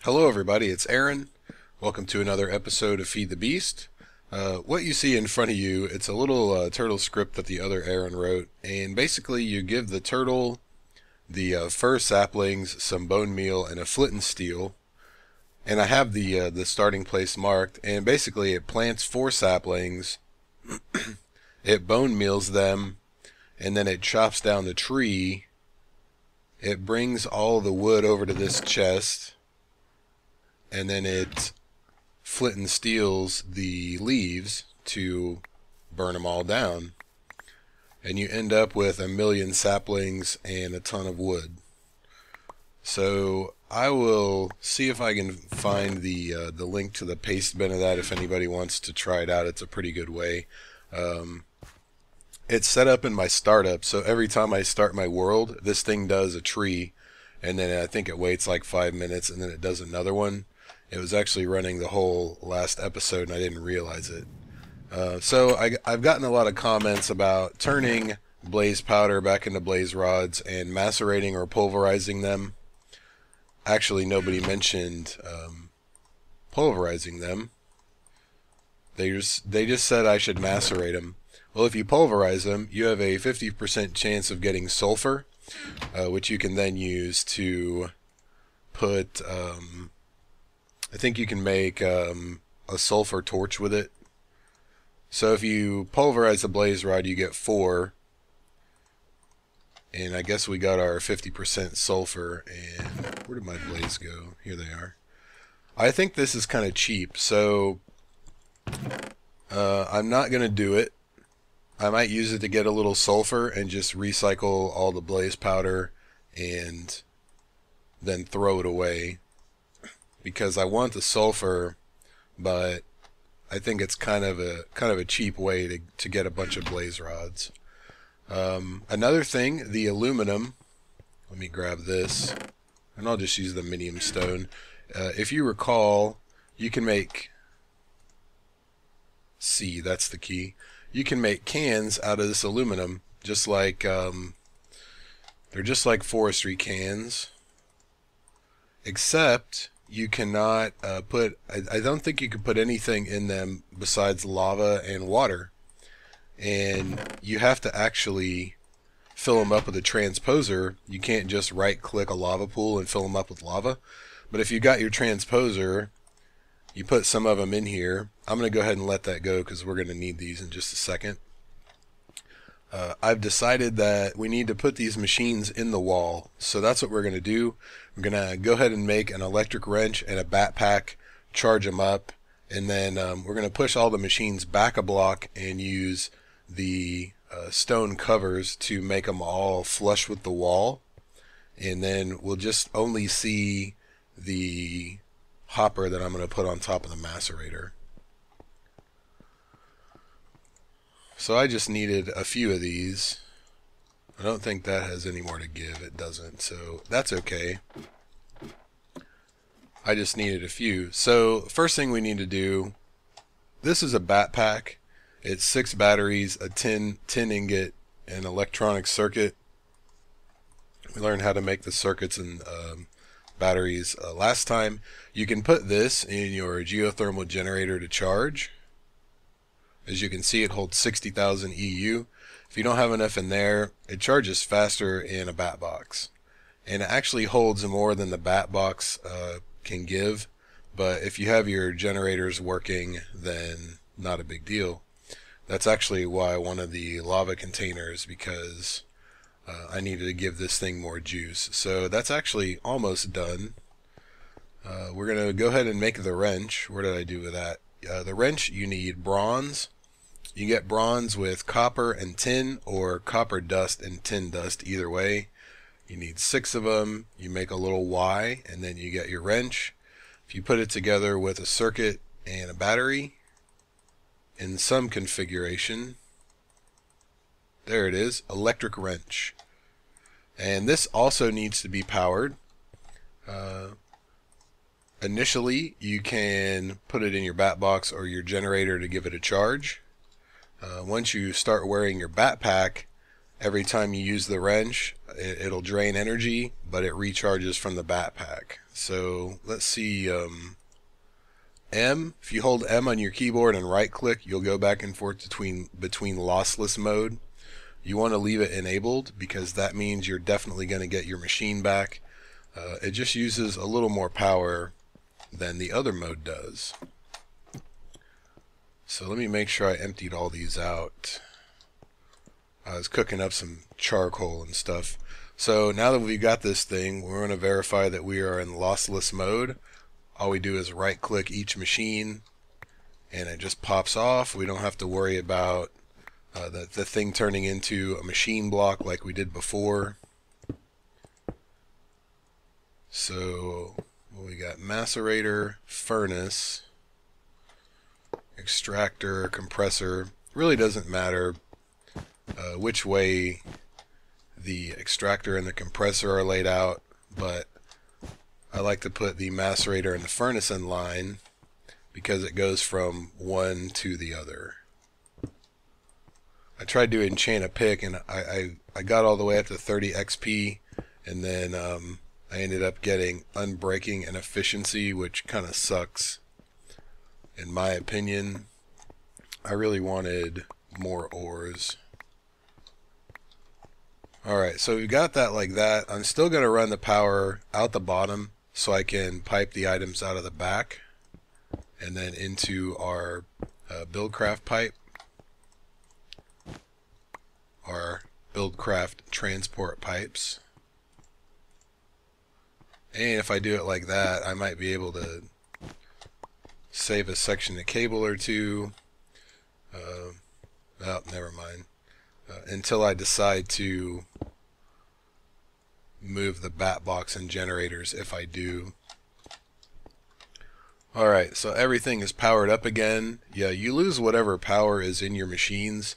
Hello everybody, it's Aaron. Welcome to another episode of Feed the Beast. What you see in front of you, it's a little turtle script that the other Aaron wrote, and basically you give the turtle the fir saplings, some bone meal, and a flint and steel. And I have the starting place marked, and basically it plants 4 saplings, it bone meals them, and then it chops down the tree. It brings all the wood over to this chest, and then it flint and steels the leaves to burn them all down. And you end up with 1,000,000 saplings and a ton of wood. So I will see if I can find the link to the pastebin of that if anybody wants to try it out. It's a pretty good way. It's set up in my startup, so every time I start my world, this thing does a tree, and then I think it waits like 5 minutes, and then it does another one. It was actually running the whole last episode, and I didn't realize it. So I've gotten a lot of comments about turning blaze powder back into blaze rods and macerating or pulverizing them. Actually, nobody mentioned pulverizing them. They just said I should macerate them. Well, if you pulverize them, you have a 50% chance of getting sulfur, which you can then use to put... I think you can make a sulfur torch with it. So if you pulverize a blaze rod, you get 4. And I guess we got our 50% sulfur. And where did my blaze go? Here they are. I think this is kind of cheap, so I'm not going to do it. I might use it to get a little sulfur and just recycle all the blaze powder and then throw it away. Because I want the sulfur, but I think it's kind of a cheap way to get a bunch of blaze rods. Another thing, the aluminum. Let me grab this, and I'll just use the minium stone. If you recall, you can make C. That's the key. You can make cans out of this aluminum, just like they're just like forestry cans, except you cannot put, I don't think you can put anything in them besides lava and water. And you have to actually fill them up with a transposer. You can't just right click a lava pool and fill them up with lava. But if you got your transposer, you put some of them in here. I'm going to go ahead and let that go because we're going to need these in just a second. I've decided that we need to put these machines in the wall, so that's what we're going to do. We're going to go ahead and make an electric wrench and a batpack, charge them up, and then we're going to push all the machines back a block and use the stone covers to make them all flush with the wall, and then we'll just only see the hopper that I'm going to put on top of the macerator. So I just needed a few of these. I don't think that has any more to give. It doesn't, so that's okay. I just needed a few. So first thing we need to do, this is a batpack. It's 6 batteries, a tin ingot, an electronic circuit. We learned how to make the circuits and batteries last time. You can put this in your geothermal generator to charge. As you can see, it holds 60,000 EU. If you don't have enough in there, it charges faster in a bat box. And it actually holds more than the bat box can give. But if you have your generators working, then not a big deal. That's actually why I wanted the lava containers, because I needed to give this thing more juice. So that's actually almost done. We're going to go ahead and make the wrench. What did I do with that? The wrench, you need bronze. You get bronze with copper and tin, or copper dust and tin dust, either way. You need 6 of them. You make a little Y, and then you get your wrench. If you put it together with a circuit and a battery in some configuration, there it is, electric wrench. And this also needs to be powered. Initially, you can put it in your bat box or your generator to give it a charge. Once you start wearing your batpack, every time you use the wrench, it'll drain energy, but it recharges from the batpack. So let's see, M, if you hold M on your keyboard and right click, you'll go back and forth between lossless mode. You want to leave it enabled because that means you're definitely going to get your machine back. It just uses a little more power than the other mode does. So let me make sure I emptied all these out. I was cooking up some charcoal and stuff. So now that we've got this thing, we're going to verify that we are in lossless mode. All we do is right click each machine and it just pops off. We don't have to worry about the thing turning into a machine block like we did before. So we got macerator, furnace, extractor, compressor. Really doesn't matter which way the extractor and the compressor are laid out, but I like to put the macerator and the furnace in line because it goes from one to the other. I tried to enchant a pick and I got all the way up to 30 XP, and then I ended up getting unbreaking and efficiency, which kind of sucks in my opinion. I really wanted more ores. Alright, so we got that like that. I'm still going to run the power out the bottom so I can pipe the items out of the back and then into our buildcraft pipe, our buildcraft transport pipes. And if I do it like that, I might be able to save a section of cable or two. Oh, never mind. Until I decide to move the bat box and generators if I do. Alright, so everything is powered up again. Yeah, you lose whatever power is in your machines.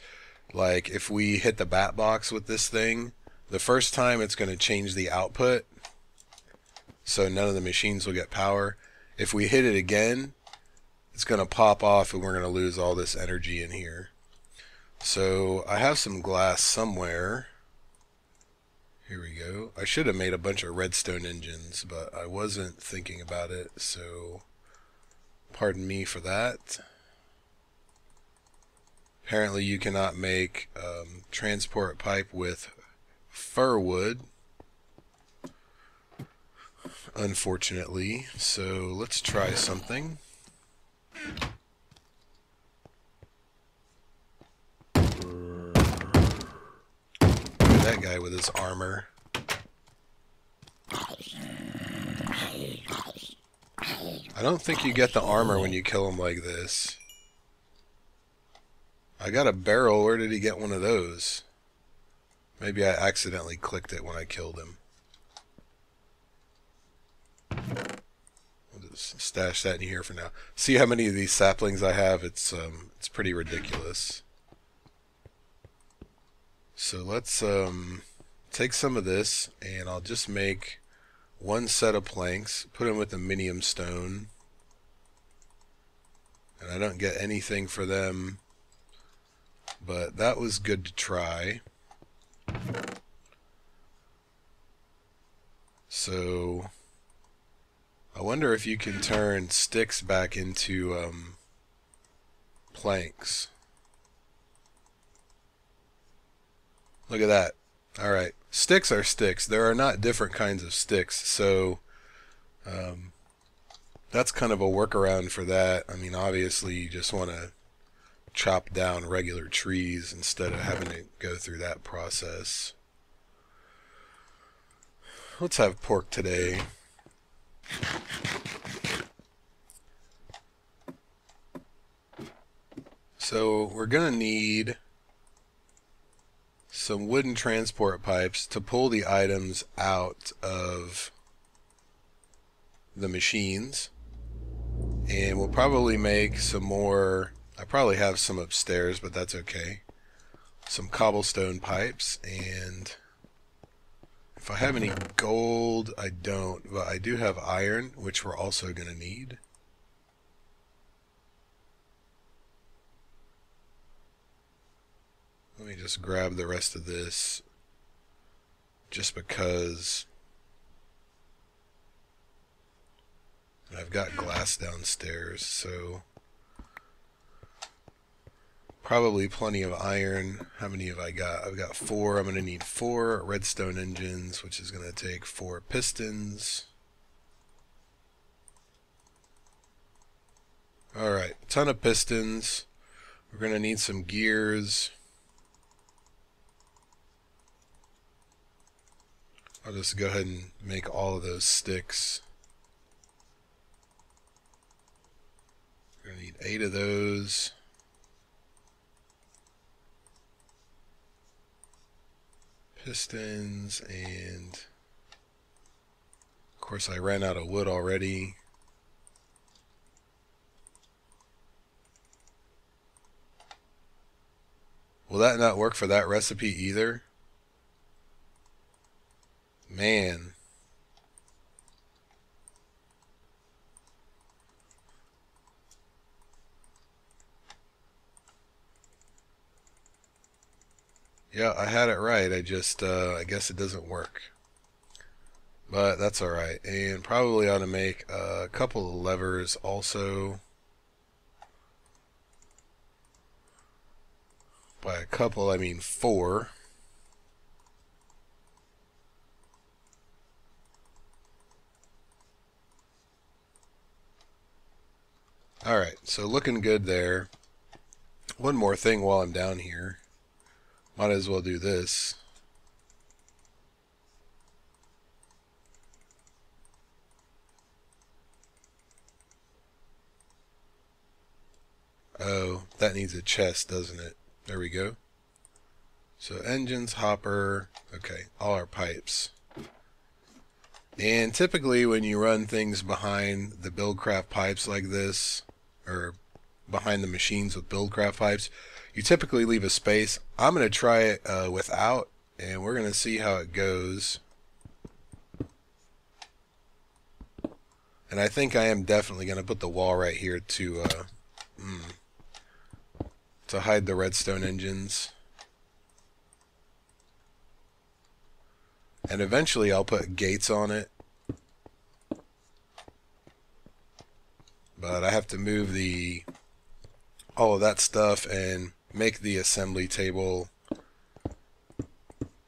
Like if we hit the bat box with this thing, the first time it's going to change the output, so none of the machines will get power. If we hit it again, it's going to pop off and we're going to lose all this energy in here. So I have some glass somewhere. Here we go. I should have made a bunch of redstone engines, but I wasn't thinking about it, so pardon me for that. Apparently you cannot make transport pipe with fir wood, unfortunately, so let's try something. That guy with his armor. I don't think you get the armor when you kill him like this. I got a barrel. Where did he get one of those? Maybe I accidentally clicked it when I killed him. We'll just stash that in here for now. See how many of these saplings I have? It's pretty ridiculous. So let's take some of this, and I'll just make one set of planks, put them with the minium stone, and I don't get anything for them, but that was good to try. So I wonder if you can turn sticks back into planks. Look at that. Alright, sticks are sticks. There are not different kinds of sticks, so that's kind of a workaround for that. I mean, obviously you just want to chop down regular trees instead of having to go through that process. Let's have pork today. So we're gonna need some wooden transport pipes to pull the items out of the machines, and we'll probably make some more. I probably have some upstairs, but that's okay. Some cobblestone pipes, and if I have any gold, I don't, but I do have iron, which we're also going to need. Let me just grab the rest of this just because I've got glass downstairs, so probably plenty of iron. How many have I got? I've got 4. I'm going to need 4 redstone engines, which is going to take 4 pistons. Alright, ton of pistons. We're going to need some gears. I'll just go ahead and make all of those sticks. We're going to need 8 of those. Pistons, and of course I ran out of wood already. Will that not work for that recipe either? Man. Yeah, I had it right. I just, I guess it doesn't work. But that's alright. And probably ought to make a couple of levers also. By a couple, I mean 4. Alright, so looking good there. One more thing while I'm down here. Might as well do this. Oh, that needs a chest, doesn't it? There we go. So engines, hopper, okay, all our pipes. And typically when you run things behind the Buildcraft pipes like this, or behind the machines with Buildcraft pipes, you typically leave a space. I'm going to try it without, and we're going to see how it goes. And I think I am definitely going to put the wall right here to hide the redstone engines. And eventually I'll put gates on it. But I have to move all of that stuff and make the assembly table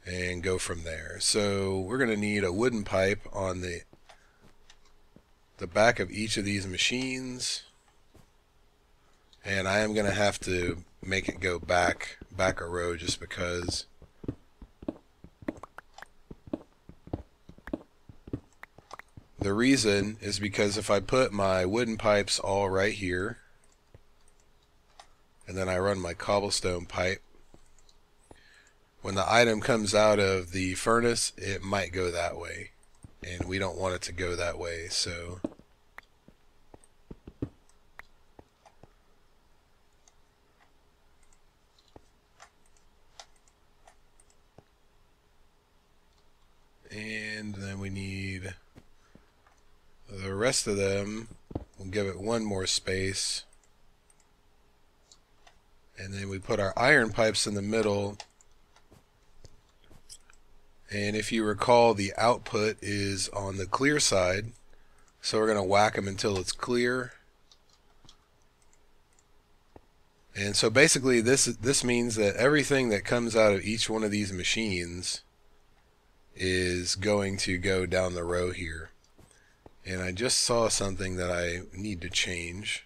and go from there. So we're going to need a wooden pipe on the back of each of these machines. And I am going to have to make it go back a row just because the reason is because if I put my wooden pipes all right here and then I run my cobblestone pipe, when the item comes out of the furnace it might go that way, and we don't want it to go that way. So and then we need the rest of them. We'll give it one more space, and then we put our iron pipes in the middle. And if you recall, the output is on the clear side, so we're going to whack them until it's clear. And so basically this means that everything that comes out of each one of these machines is going to go down the row here. And I just saw something that I need to change.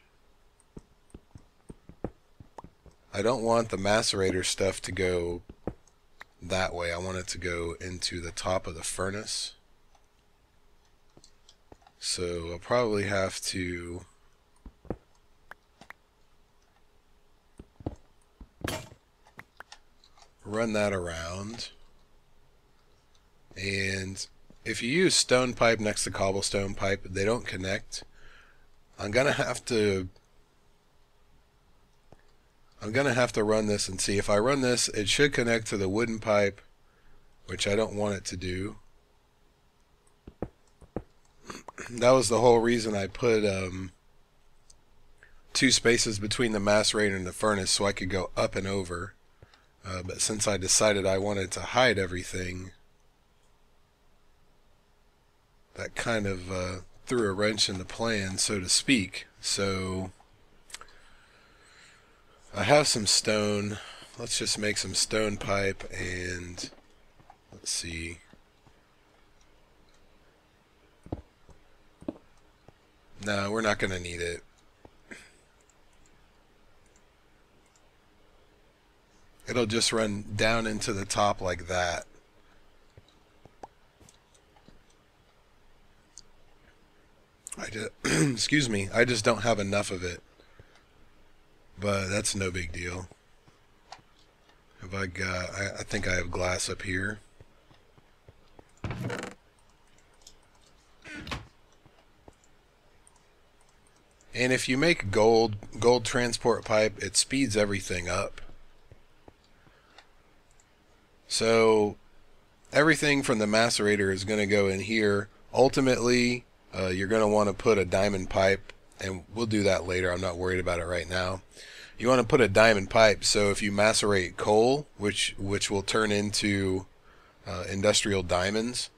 I don't want the macerator stuff to go that way. I want it to go into the top of the furnace. So I'll probably have to run that around. And if you use stone pipe next to cobblestone pipe, they don't connect. I'm gonna have to run this and see. If I run this, it should connect to the wooden pipe, which I don't want it to do. That was the whole reason I put 2 spaces between the macerator and the furnace so I could go up and over. But since I decided I wanted to hide everything, kind of threw a wrench in the plan, so to speak. So I have some stone. Let's just make some stone pipe, and let's see. No, we're not going to need it. It'll just run down into the top like that. Excuse me, I just don't have enough of it. But that's no big deal. Have I got, I think I have glass up here. And if you make gold transport pipe, it speeds everything up. So everything from the macerator is going to go in here. Ultimately, you're going to want to put a diamond pipe, and we'll do that later. I'm not worried about it right now. You want to put a diamond pipe, so if you macerate coal, which will turn into industrial diamonds,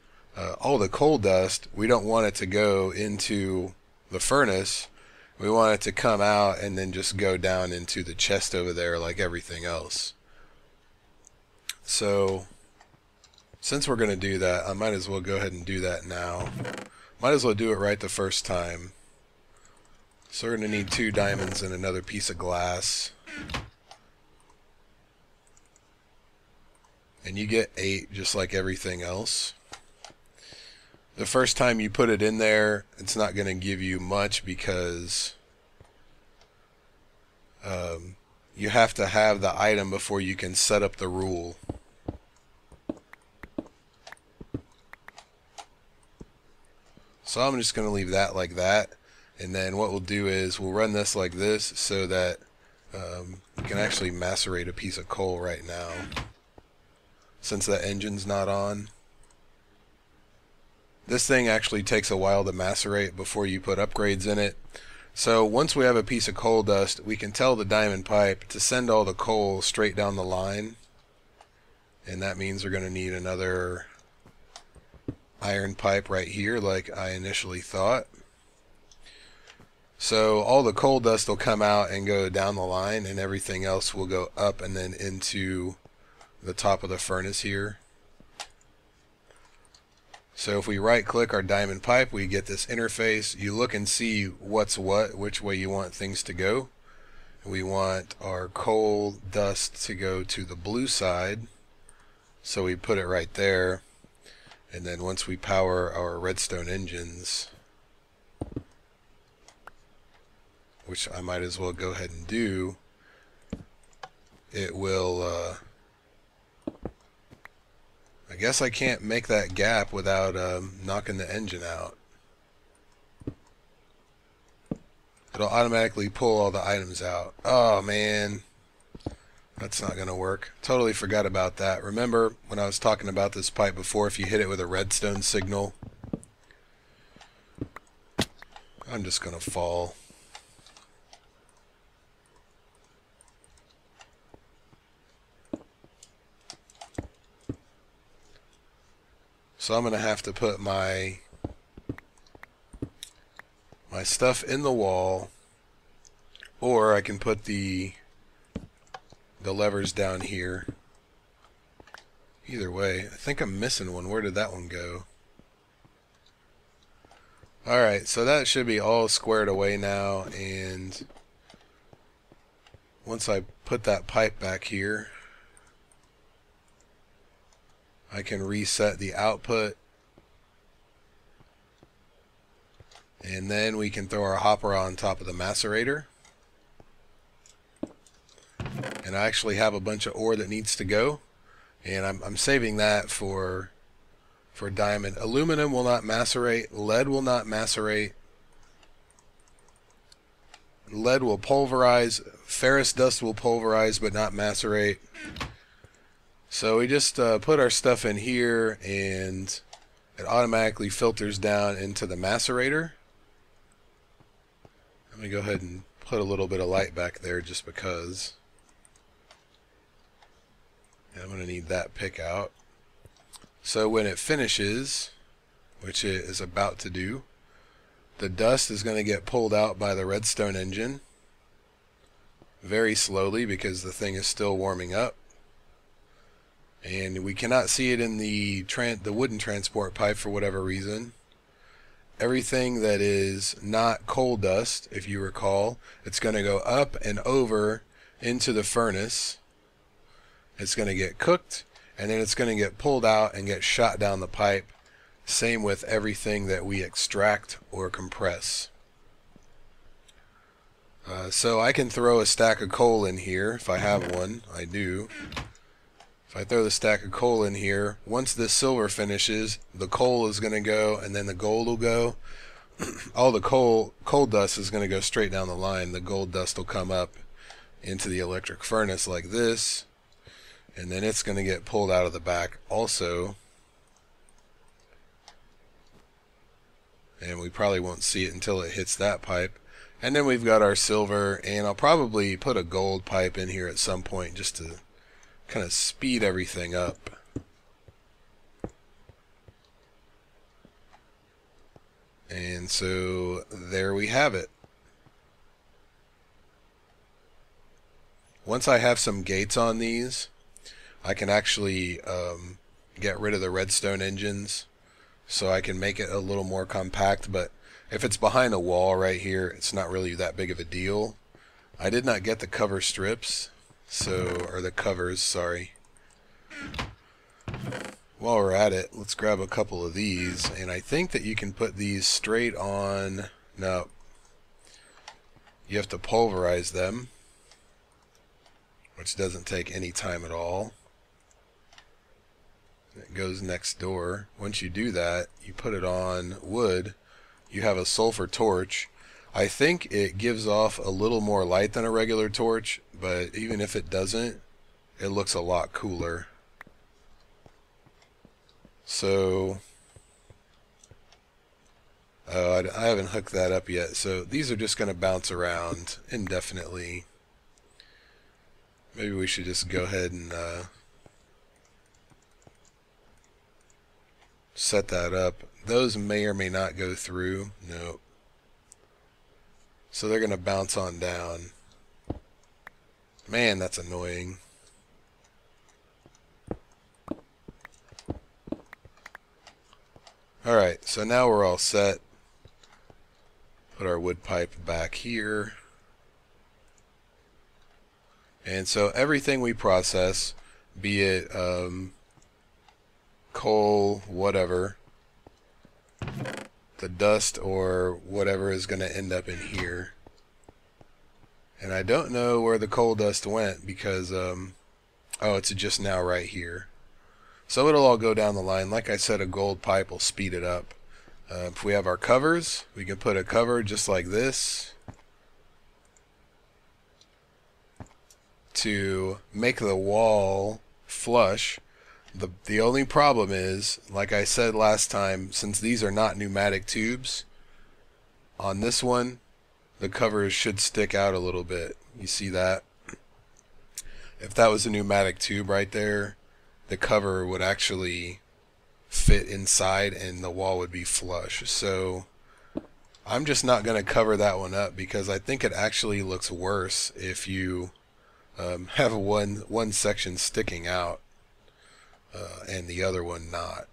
all the coal dust, we don't want it to go into the furnace. We want it to come out and then just go down into the chest over there like everything else. So since we're going to do that, I might as well go ahead and do that now. Might as well do it right the first time. So we're going to need 2 diamonds and another piece of glass. And you get 8 just like everything else. The first time you put it in there, it's not going to give you much because you have to have the item before you can set up the rule. So I'm just going to leave that like that. And then what we'll do is we'll run this like this so that we can actually macerate a piece of coal right now, since the engine's not on. This thing actually takes a while to macerate before you put upgrades in it. So once we have a piece of coal dust, we can tell the diamond pipe to send all the coal straight down the line. And that means we're going to need another iron pipe right here like I initially thought. So all the coal dust will come out and go down the line, and everything else will go up and then into the top of the furnace here. So if we right click our diamond pipe, we get this interface. You look and see what's what, which way you want things to go. We want our coal dust to go to the blue side, so we put it right there. And then once we power our redstone engines, which I might as well go ahead and do, it will I guess I can't make that gap without knocking the engine out. It'll automatically pull all the items out. Oh man, that's not gonna work. Totally forgot about that. Remember when I was talking about this pipe before, if you hit it with a redstone signal? I'm just gonna fall. So I'm going to have to put my stuff in the wall, or I can put the levers down here. Either way, I think I'm missing one. Where did that one go? Alright, so that should be all squared away now, and once I put that pipe back here, I can reset the output, and then we can throw our hopper on top of the macerator. And I actually have a bunch of ore that needs to go, and I'm saving that for diamond. Aluminum will not macerate, lead will not macerate, lead will pulverize, ferrous dust will pulverize but not macerate. So we just put our stuff in here, and it automatically filters down into the macerator. Let me go ahead and put a little bit of light back there just because. And I'm going to need that pick out. So when it finishes, which it is about to do. The dust is going to get pulled out by the redstone engine very slowly because the thing is still warming up. And we cannot see it in the wooden transport pipe for whatever reason. Everything that is not coal dust, if you recall, it's going to go up and over into the furnace. It's going to get cooked, and then it's going to get pulled out and get shot down the pipe. Same with everything that we extract or compress. So I can throw a stack of coal in here if I have one. I do. If I throw the stack of coal in here, once this silver finishes, the coal is going to go, and then the gold will go. All the coal dust is going to go straight down the line. The gold dust will come up into the electric furnace like this, and then it's going to get pulled out of the back also. And we probably won't see it until it hits that pipe. And then we've got our silver, and I'll probably put a gold pipe in here at some point just to kind of speed everything up. And so there we have it. Once I have some gates on these, I can actually get rid of the redstone engines, so I can make it a little more compact. But if it's behind a wall right here, it's not really that big of a deal. I did not get the cover strips, or the covers, sorry. While we're at it, let's grab a couple of these, and I think that you can put these straight on. No, you have to pulverize them, which doesn't take any time at all. It goes next door. Once you do that, you put it on wood. You have a sulfur torch. I think it gives off a little more light than a regular torch, but even if it doesn't, it looks a lot cooler. So I haven't hooked that up yet, so these are just going to bounce around indefinitely. Maybe we should just go ahead and set that up. Those may or may not go through. Nope. So they're going to bounce on down. Man, that's annoying. Alright, so now we're all set. Put our wood pipe back here. And so everything we process, be it coal, whatever, the dust or whatever is going to end up in here. And I don't know where the coal dust went because, oh, it's just now right here. So it'll all go down the line. Like I said, a gold pipe will speed it up. If we have our covers, we can put a cover just like this to make the wall flush. The only problem is, like I said last time, since these are not pneumatic tubes, on this one, the covers should stick out a little bit. You see that? If that was a pneumatic tube right there, the cover would actually fit inside and the wall would be flush. So I'm just not going to cover that one up because I think it actually looks worse if you have one section sticking out and the other one not.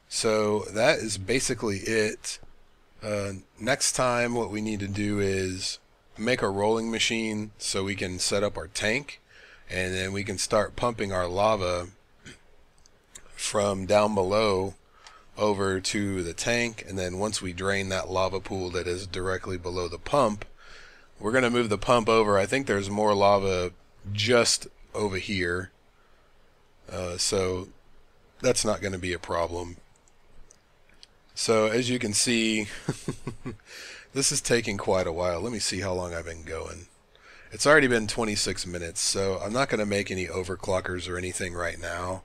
So that is basically it. Next time what we need to do is make a rolling machine so we can set up our tank, and then we can start pumping our lava from down below over to the tank. And then once we drain that lava pool that is directly below the pump, we're going to move the pump over. I think there's more lava just over here, so that's not going to be a problem. So as you can see, this is taking quite a while. Let me see how long I've been going. It's already been 26 minutes, so I'm not going to make any overclockers or anything right now,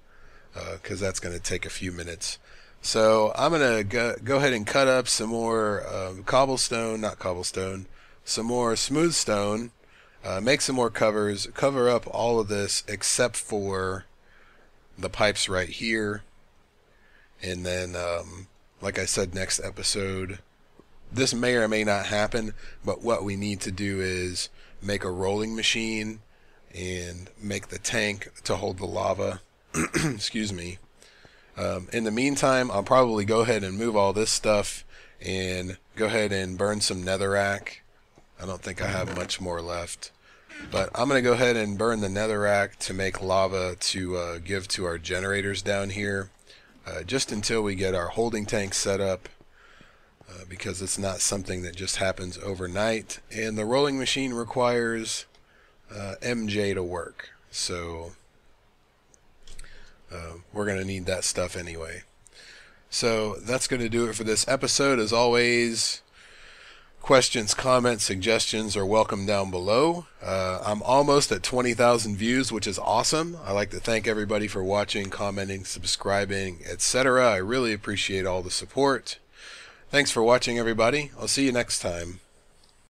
because that's going to take a few minutes. So I'm going to go ahead and cut up some more some more smooth stone, make some more covers, cover up all of this except for the pipes right here. And then, like I said, next episode, this may or may not happen, but what we need to do is make a rolling machine and make the tank to hold the lava. Excuse me. In the meantime, I'll probably go ahead and move all this stuff and go ahead and burn some netherrack. I don't think I have much more left, but I'm going to go ahead and burn the netherrack to make lava to give to our generators down here, just until we get our holding tank set up, because it's not something that just happens overnight, and the rolling machine requires MJ to work, so we're going to need that stuff anyway. So that's going to do it for this episode. As always, questions, comments, suggestions are welcome down below. I'm almost at 20,000 views, which is awesome. I'd like to thank everybody for watching, commenting, subscribing, etc. I really appreciate all the support. Thanks for watching, everybody. I'll see you next time.